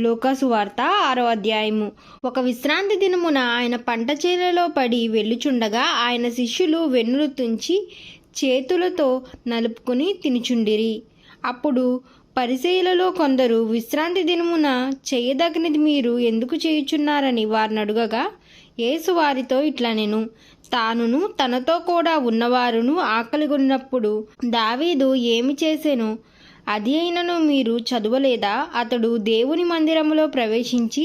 లూకాసు వార్త 6వ అధ్యాయము. ఒక విశ్రాంతి దినమున ఆయన పంట చేలలో పడి వెళ్ళుచుండగా ఆయన శిష్యులు వెన్నులు తుంచి చేతులతో నలుపుకుని తినుచుండిరి. అప్పుడు పరిసయ్యులలో కొందరు, విశ్రాంతి దినమున చేయదగినది మీరు ఎందుకు చేయుచున్నారని వారిని అడుగగా, యేసు వారితో ఇట్లనెను, తానును తనతో కూడా ఉన్నవారును ఆకలిగొన్నప్పుడు దావీదు ఏమి చేసెను, అది అయినను మీరు చదవలేదా? అతడు దేవుని మందిరములో ప్రవేశించి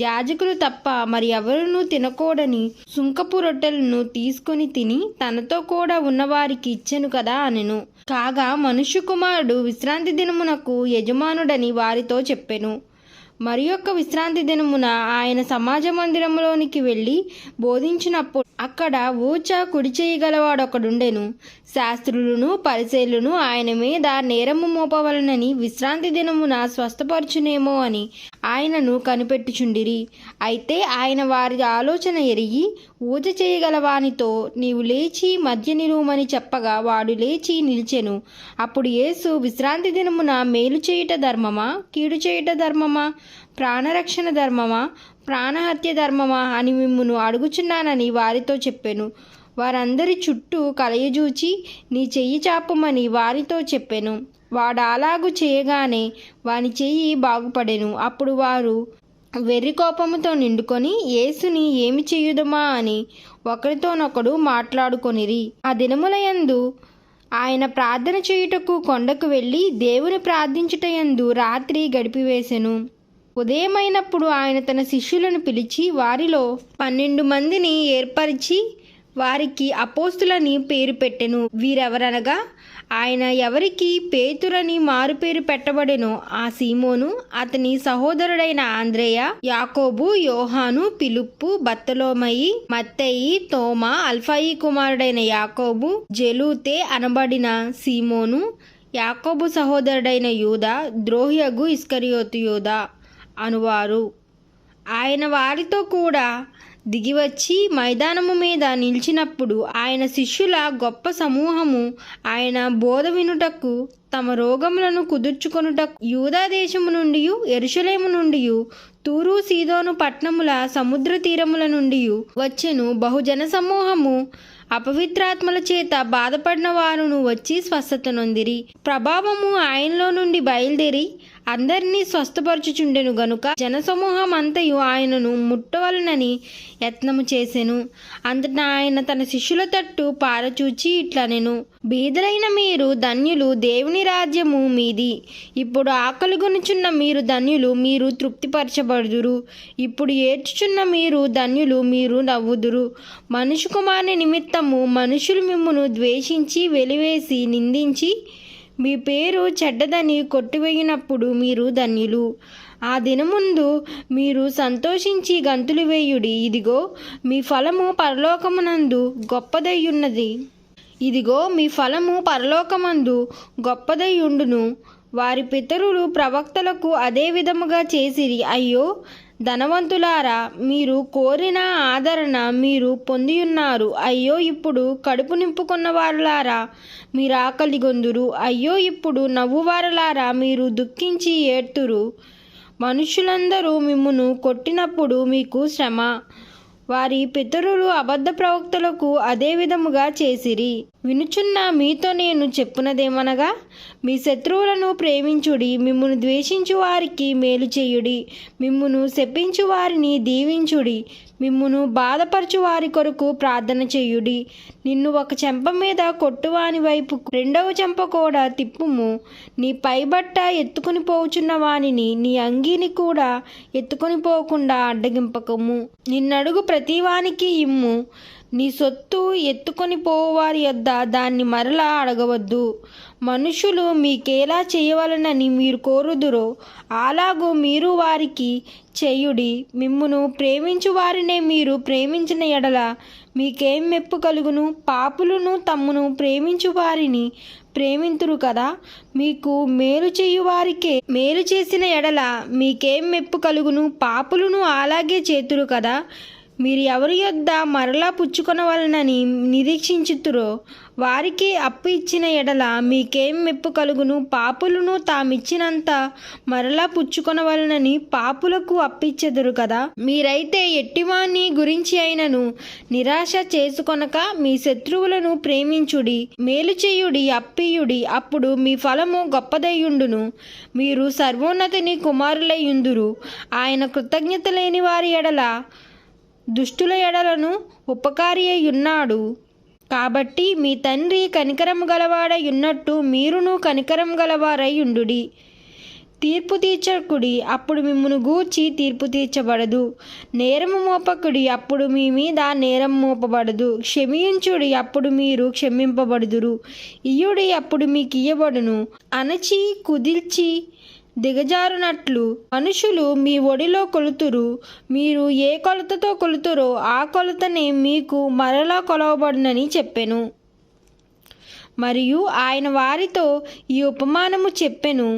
యాజకులు తప్ప మరి ఎవరునూ తినకూడని సుంకపు రొట్టెలను తీసుకొని తిని తనతో కూడా ఉన్నవారికి ఇచ్చెను కదా అనెను. కాగా మనుష్య కుమారుడు విశ్రాంతి దినమునకు యజమానుడని వారితో చెప్పెను. మరి యొక్క విశ్రాంతి దినమున ఆయన సమాజ మందిరంలోనికి వెళ్ళి బోధించినప్పుడు అక్కడ ఊచ కుడి చేయగలవాడొకడుండెను. శాస్త్రులను పరిసయ్యులను ఆయన మీద నేరము మోపవలనని విశ్రాంతి దినమున స్వస్థపరచునేమో అని ఆయనను కనిపెట్టుచుండిరి. అయితే ఆయన వారి ఆలోచన ఎరిగి ఊచ చేయగలవానితో, నీవు లేచి మధ్య నిలువమని చెప్పగా వాడు లేచి నిలిచెను. అప్పుడు యేసు, విశ్రాంతి దినమున మేలు చేయుట ధర్మమా, కీడు చేయుట ధర్మమా, ప్రాణరక్షణ ధర్మమా, ప్రాణహత్య ధర్మమా అని మిమ్మును అడుగుచున్నానని వారితో చెప్పెను. వారందరి చుట్టూ కలయజూచి, నీ చెయ్యి చాపమని వారితో చెప్పెను. వాడు అలాగు చేయగానే వాని చెయ్యి బాగుపడెను. అప్పుడు వారు వెర్రి కోపముతో నిండుకొని, యేసుని ఏమి చేయుదమా అని ఒకరితోనొకడు మాట్లాడుకొనిరి. ఆ దినములయందు ఆయన ప్రార్థన చేయుటకు కొండకు వెళ్ళి దేవుని ప్రార్థించుటయందు రాత్రి గడిపివేసెను. ఉదయమైనప్పుడు ఆయన తన శిష్యులను పిలిచి వారిలో 12 మందిని ఏర్పరిచి వారికి అపోస్తులని పేరు పెట్టెను. వీరెవరనగా, ఆయన ఎవరికి పేతురని మారుపేరు పెట్టబడెనో ఆ సీమోను, అతని సహోదరుడైన ఆంద్రేయ, యాకోబు, యోహాను, పిలుప్పు, బర్తలోమయి, మత్తయి, తోమా, అల్ఫాయి కుమారుడైన యాకోబు, జెలూతే అనబడిన సీమోను, యాకోబు సహోదరుడైన యూదా, ద్రోహియగు ఇస్కరియోతు యూదా అనువారు. ఆయన వారితో కూడా దిగివచ్చి మైదానము మీద నిలిచినప్పుడు ఆయన శిష్యుల గొప్ప సమూహము ఆయన బోధ వినుటకు తమ రోగములను కుదుర్చుకొనుటకు యూదా దేశము నుండి, యెరూషలేము నుండి, తూరు సీదోను పట్టణముల సముద్ర తీరముల నుండి వచ్చెను. బహుజన సమూహము అపవిత్రాత్మల చేత బాధపడిన వారును వచ్చి స్వస్థత నొందిరి. ప్రభావము ఆయనలో నుండి బయలుదేరి అందరినీ స్వస్థపరచుచుండెను గనుక జనసమూహం అంతయు ఆయనను ముట్టవలనని యత్నము చేసెను. అంతటా ఆయన తన శిష్యుల తట్టు పారచూచి ఇట్లనెను, బీదలైన మీరు ధన్యులు, దేవుని రాజ్యము మీది. ఇప్పుడు ఆకలిగొనుచున్న మీరు ధన్యులు, మీరు తృప్తిపరచబడుదురు. ఇప్పుడు ఏడ్చుచున్న మీరు ధన్యులు, మీరు నవ్వుదురు. మనుష్య కుమారుని నిమిత్తము మనుషులు మిమ్మును ద్వేషించి వెలివేసి నిందించి మీ పేరు చెడ్డదని కొట్టివేయునప్పుడు మీరు ధన్యులు. ఆ దినముందు మీరు సంతోషించి గంతులు వేయుడి. ఇదిగో మీ ఫలము పరలోకమునందు గొప్పదయ్యున్నది. ఇదిగో మీ ఫలము పరలోకమందు గొప్పదయ్యుండును. వారి పితరులు ప్రవక్తలకు అదే విధముగా చేసిరి. అయ్యో ధనవంతులారా, మీరు కోరిన ఆదరణ మీరు పొందియున్నారు. అయ్యో ఇప్పుడు కడుపు నింపుకున్న వారులారా, మీరు ఆకలిగొందురు. అయ్యో ఇప్పుడు నవ్వువారులారా, మీరు దుఃఖించి ఏడ్తురు. మనుషులందరూ మిమ్మును కొట్టినప్పుడు మీకు శ్రమ. వారి పితరులు అబద్ధ ప్రవక్తలకు అదే విధముగా చేసిరి. వినుచున్న మీతో నేను చెప్పునదేమనగా, మీ శత్రువులను ప్రేమించుడి, మిమ్మును ద్వేషించు వారికి మేలు చేయుడి, మిమ్మును శపించు వారిని దీవించుడి, మిమ్మును బాధపరచు వారి కొరకు ప్రార్థన చేయుడి. నిన్ను ఒక చెంప మీద కొట్టువాని వైపు రెండవ చెంప కూడా తిప్పుము. నీ పైబట్ట ఎత్తుకుని పోచున్న వానిని నీ అంగీని కూడా ఎత్తుకొని పోకుండా అడ్డగింపకము. నిన్నడుగు ప్రతివానికి ఇమ్ము. నీ సొత్తు ఎత్తుకొని పోవారి యొద్ద దాన్ని మరలా అడగవద్దు. మనుషులు మీకేలా చేయవలనని మీరు కోరుదురో అలాగూ మీరు వారికి చేయుడి. మిమ్మును ప్రేమించు వారినే మీరు ప్రేమించిన ఎడల మీకేం మెప్పు కలుగును? పాపులను తమ్మును ప్రేమించు వారిని ప్రేమింతురు కదా. మీకు మేలు చేయు వారికే మేలు చేసిన ఎడల మీకేం మెప్పు కలుగును? పాపులను అలాగే చేతురు కదా. మీరు ఎవరి యొద్ద మరలా పుచ్చుకొనవలనని నిరీక్షించుతురో వారికి అప్పు ఇచ్చిన ఎడల మీకేం మెప్పు కలుగును? పాపులను తామిచ్చినంత మరలా పుచ్చుకొనవలనని పాపులకు అప్పిచ్చెదరు కదా. మీరైతే ఎట్టివాని గురించి అయినను నిరాశ చేసుకొనక మీ శత్రువులను ప్రేమించుడి, మేలు చేయుడి, అప్పియుడి, అప్పుడు మీ ఫలము గొప్పదయ్యుండును. మీరు సర్వోన్నతుని కుమారులయ్యుందురు. ఆయన కృతజ్ఞత లేని వారి ఎడల దుష్టుల ఎడలను ఉపకారి అయ్యున్నాడు. కాబట్టి మీ తండ్రి కనికరము గలవాడై ఉన్నట్టు మీరును కనికరం గలవారై ఉండుడి. తీర్పు తీర్చకుడి, అప్పుడు మిమ్మును గూర్చి తీర్పు తీర్చబడదు. నేరము మోపకుడి, అప్పుడు మీ మీద నేరం మోపబడదు. క్షమించుడి, అప్పుడు మీరు క్షమింపబడుదురు. ఇయ్యుడి, అప్పుడు మీకు ఇయ్యబడును. అణచి కుదిల్చి దిగజారునట్లు మనుషులు మీ ఒడిలో కొలుతురు. మీరు ఏ కొలతతో కొలుతురో ఆ కొలతనే మీకు మరలా కొలవబడునని చెప్పెను. మరియు ఆయన వారితో ఈ ఉపమానము చెప్పెను.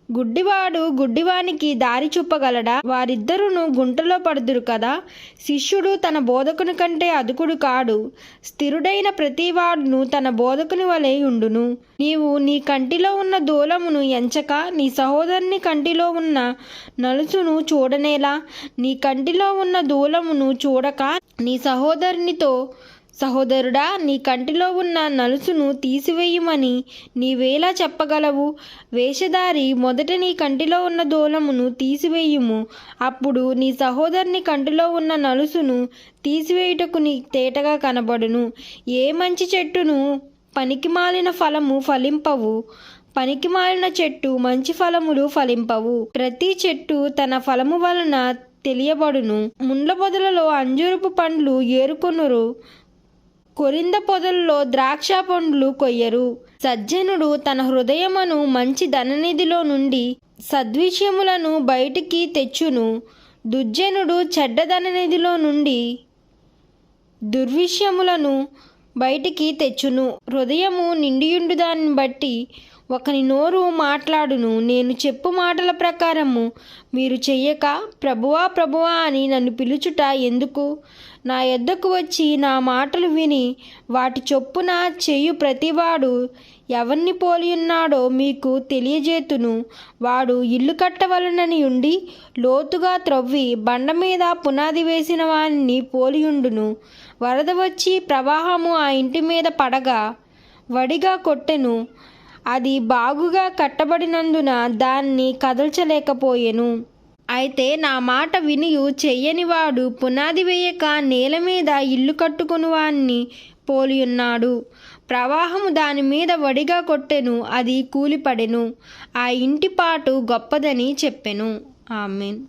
గుడ్డివాడు గుడ్డివానికి దారి చూపగలడా? వారిద్దరును గుంటలో పడుదురు కదా. శిష్యుడు తన బోధకుని కంటే అదుకుడు కాడు. స్థిరుడైన ప్రతివాడును తన బోధకుని వలె ఉండును. నీవు నీ కంటిలో ఉన్న దూలమును ఎంచక నీ సహోదరుని కంటిలో ఉన్న నలుసును చూడనేలా? నీ కంటిలో ఉన్న దూలమును చూడక నీ సహోదరునితో, సహోదరుడా, నీ కంటిలో ఉన్న నలుసును తీసివేయమని నీవేలా చెప్పగలవు? వేషధారి, మొదట నీ కంటిలో ఉన్న దూలమును తీసివేయుము, అప్పుడు నీ సహోదరుని కంటిలో ఉన్న నలుసును తీసివేయుటకు నీ తేటగా కనబడును. ఏ మంచి చెట్టును పనికిమాలిన ఫలము ఫలింపవు, పనికిమాలిన చెట్టు మంచి ఫలములు ఫలింపవు. ప్రతి చెట్టు తన ఫలము వలన తెలియబడును. ముండ్ల పొదలలో అంజూరపు పండ్లు ఏరుకొనురు, కొరింద పొదల్లో ద్రాక్ష పండ్లు కొయ్యరు. సజ్జనుడు తన హృదయమును మంచి ధననిధిలో నుండి సద్విషయములను బయటికి తెచ్చును. దుర్జనుడు చెడ్డ ధననిధిలో నుండి దుర్విషయములను బయటికి తెచ్చును. హృదయము నిండియుండు దాన్ని బట్టి ఒకని నోరు మాట్లాడును. నేను చెప్పు మాటల ప్రకారము మీరు చెయ్యక ప్రభువా ప్రభువా అని నన్ను పిలుచుట ఎందుకు? నా యొద్దకు వచ్చి నా మాటలు విని వాటి చొప్పున చెయ్యు ప్రతివాడు ఎవరిని పోలియున్నాడో మీకు తెలియజేతును. వాడు ఇల్లు కట్టవలనని ఉండి లోతుగా త్రవ్వి బండ మీద పునాది వేసిన వానిని పోలియుండును. వరద వచ్చి ప్రవాహము ఆ ఇంటి మీద పడగా వడిగా కొట్టెను. అది బాగుగా కట్టబడినందున దాన్ని కదల్చలేకపోయెను. అయితే నా మాట వినియు చెయ్యనివాడు పునాది వేయక నేల మీద ఇల్లు కట్టుకుని వాన్ని పోలియున్నాడు. ప్రవాహము దాని మీద వడిగా కొట్టెను, అది కూలిపడెను. ఆ ఇంటి పాటు గొప్పదని చెప్పెను. ఆమేన్.